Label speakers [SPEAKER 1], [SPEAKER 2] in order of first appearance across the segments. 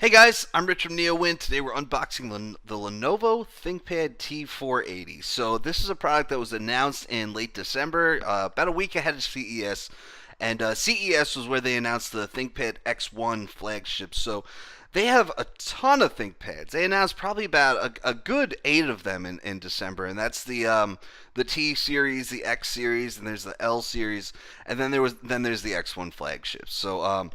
[SPEAKER 1] Hey guys, I'm Rich from NeoWin. Today we're unboxing the Lenovo ThinkPad T480. So this is a product that was announced in late December, about a week ahead of CES. And CES was where they announced the ThinkPad X1 flagship. So they have a ton of ThinkPads. They announced probably about a good 8 of them in December. And that's the T series, the X series, and there's the L series. And then there's the X1 flagship. So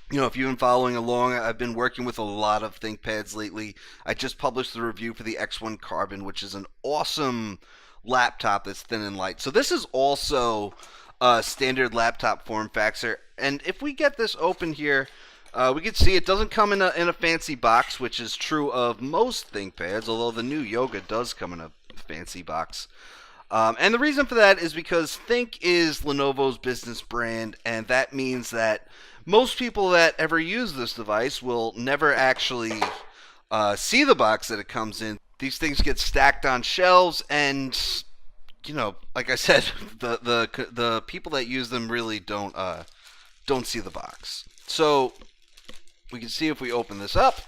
[SPEAKER 1] if you've been following along, I've been working with a lot of ThinkPads lately. I just published the review for the X1 Carbon, which is an awesome laptop that's thin and light. So this is also a standard laptop form factor. And if we get this open here, we can see it doesn't come in a fancy box, which is true of most ThinkPads, although the new Yoga does come in a fancy box. And the reason for that is because Think is Lenovo's business brand, and that means that most people that ever use this device will never actually see the box that it comes in. These things get stacked on shelves, and like I said, the people that use them really don't see the box. So we can see if we open this up.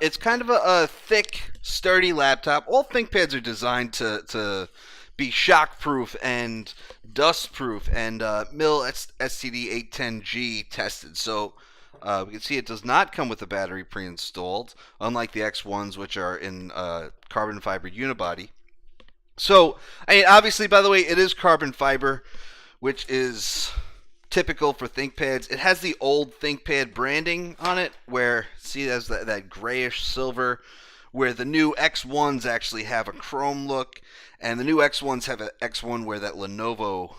[SPEAKER 1] It's kind of a thick, sturdy laptop. All ThinkPads are designed to be shock-proof and dust-proof and MIL STD810G tested. So we can see it does not come with a battery pre-installed, unlike the X1s, which are in carbon fiber unibody. So, obviously, by the way, it is carbon fiber, which is typical for ThinkPads. It has the old ThinkPad branding on it, where, see, it has that grayish silver, where the new X1s actually have a chrome look, and the new X1s have an X1 where that Lenovo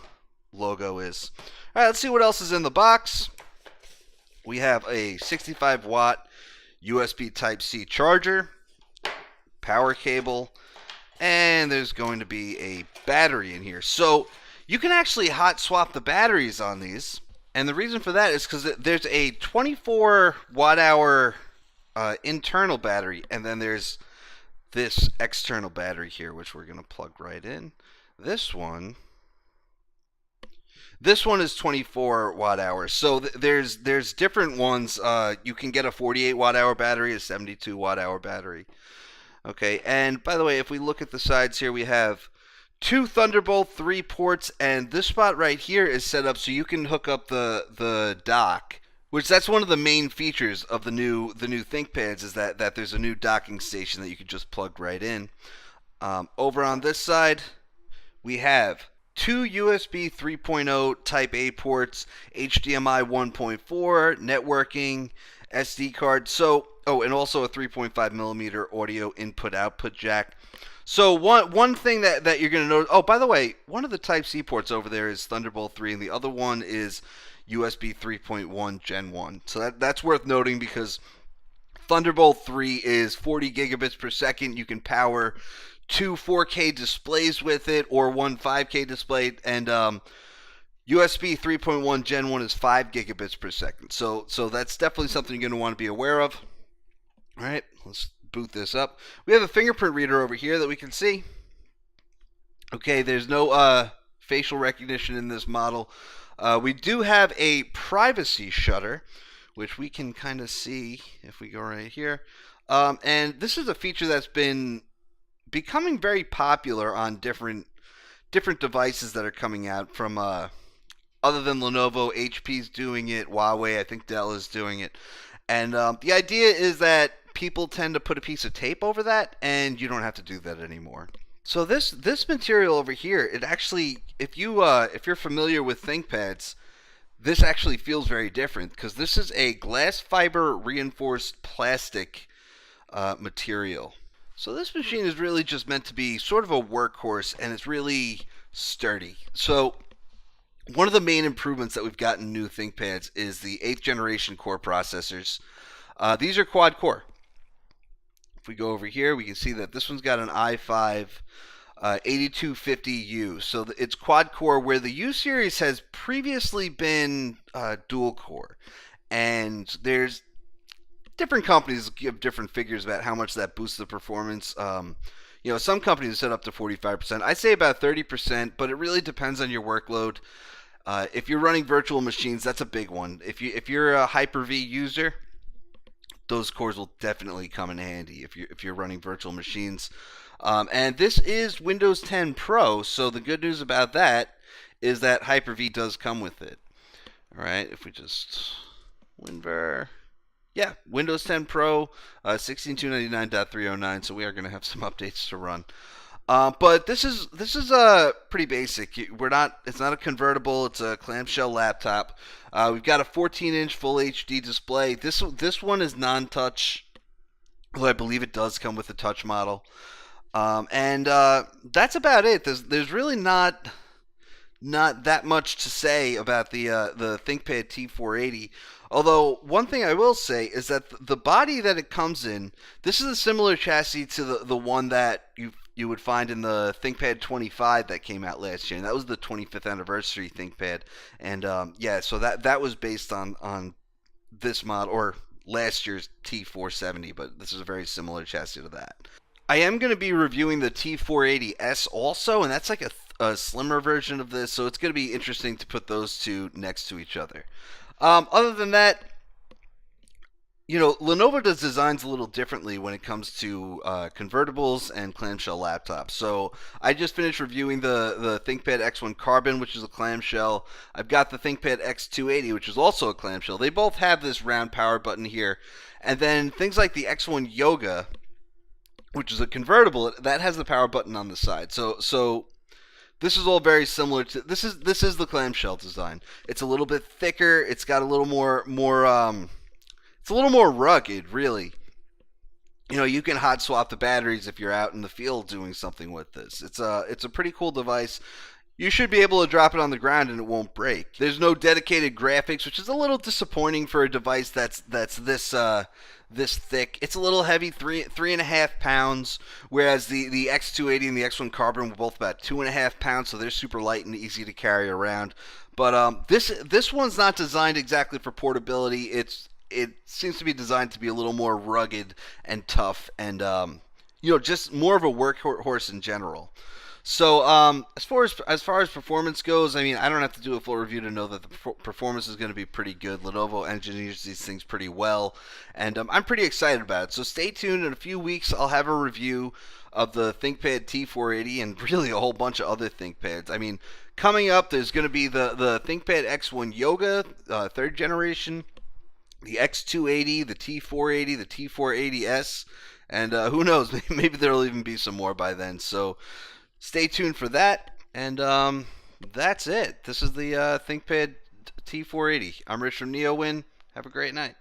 [SPEAKER 1] logo is. All right, let's see what else is in the box. We have a 65-watt USB Type-C charger, power cable, and there's going to be a battery in here. So you can actually hot swap the batteries on these, and the reason for that is because there's a 24 watt-hour internal battery, and then there's this external battery here, which we're going to plug right in. This one is 24 watt hours. So there's different ones. You can get a 48 watt hour battery, a 72 watt hour battery. Okay, and by the way, if we look at the sides here, we have two Thunderbolt 3 ports, and this spot right here is set up so you can hook up the dock, which that's one of the main features of the new ThinkPads, is that there's a new docking station that you can just plug right in. Over on this side, we have two USB 3.0 Type A ports, HDMI 1.4, networking, SD card. So, and also a 3.5 millimeter audio input-output jack. So one thing that you're going to notice. Oh, by the way, one of the Type-C ports over there is Thunderbolt 3, and the other one is USB 3.1 Gen 1. So that's worth noting, because Thunderbolt 3 is 40 gigabits per second. You can power two 4K displays with it, or one 5K display, and USB 3.1 Gen 1 is 5 gigabits per second. So that's definitely something you're going to want to be aware of. All right, let's boot this up. We have a fingerprint reader over here that we can see. Okay, there's no facial recognition in this model. We do have a privacy shutter, which we can kind of see if we go right here. And this is a feature that's been becoming very popular on different devices that are coming out from other than Lenovo. HP's doing it, Huawei, I think Dell is doing it. And the idea is that people tend to put a piece of tape over that, and you don't have to do that anymore. So this material over here, it actually, if you're familiar with ThinkPads, this actually feels very different, because this is a glass fiber reinforced plastic material. So this machine is really just meant to be sort of a workhorse, and it's really sturdy. So one of the main improvements that we've got in new ThinkPads is the 8th generation core processors. These are quad core. If we go over here, we can see that this one's got an i5 8250U. So it's quad core, where the U series has previously been dual core. And there's different companies give different figures about how much that boosts the performance. Some companies set up to 45%. I say about 30%, but it really depends on your workload. If you're running virtual machines, that's a big one. If you're a Hyper-V user, those cores will definitely come in handy if you're running virtual machines. And this is Windows 10 Pro, so the good news about that is that Hyper-V does come with it. All right, if we just WinVer, yeah, Windows 10 Pro, 16299.309. So we are going to have some updates to run. But this is pretty basic. We're not. It's not a convertible. It's a clamshell laptop. We've got a 14-inch Full HD display. This one is non-touch, although I believe it does come with a touch model. And that's about it. There's really not that much to say about the ThinkPad T480. Although one thing I will say is that the body that it comes in, this is a similar chassis to the one that you would find in the ThinkPad 25 that came out last year, and that was the 25th anniversary ThinkPad. And yeah, so that was based on this model or last year's T470, but this is a very similar chassis to that. I am going to be reviewing the T480S also, and that's like a slimmer version of this, so it's going to be interesting to put those two next to each other. Other than that, Lenovo does designs a little differently when it comes to convertibles and clamshell laptops. So I just finished reviewing the ThinkPad X1 Carbon, which is a clamshell. I've got the ThinkPad X280, which is also a clamshell. They both have this round power button here. And then things like the X1 Yoga, which is a convertible, that has the power button on the side. So this is all very similar to this is the clamshell design. It's a little bit thicker. It's got a little more it's a little more rugged, really. You can hot swap the batteries if you're out in the field doing something with this. It's a pretty cool device. You should be able to drop it on the ground and it won't break. There's no dedicated graphics, which is a little disappointing for a device that's this thick. It's a little heavy, 3.5 pounds, whereas the X280 and the X1 Carbon were both about 2.5 pounds, so they're super light and easy to carry around. But this one's not designed exactly for portability. It seems to be designed to be a little more rugged and tough, and just more of a workhorse in general. So as far as performance goes, I mean, I don't have to do a full review to know that the performance is going to be pretty good. Lenovo engineers these things pretty well, and I'm pretty excited about it. So stay tuned. In a few weeks, I'll have a review of the ThinkPad T480 and really a whole bunch of other ThinkPads. I mean, coming up, there's going to be the ThinkPad X1 Yoga, third generation, the X280, the T480, the T480S, and who knows, maybe there'll even be some more by then. So stay tuned for that, and that's it. This is the ThinkPad T480. I'm Rich from NeoWin. Have a great night.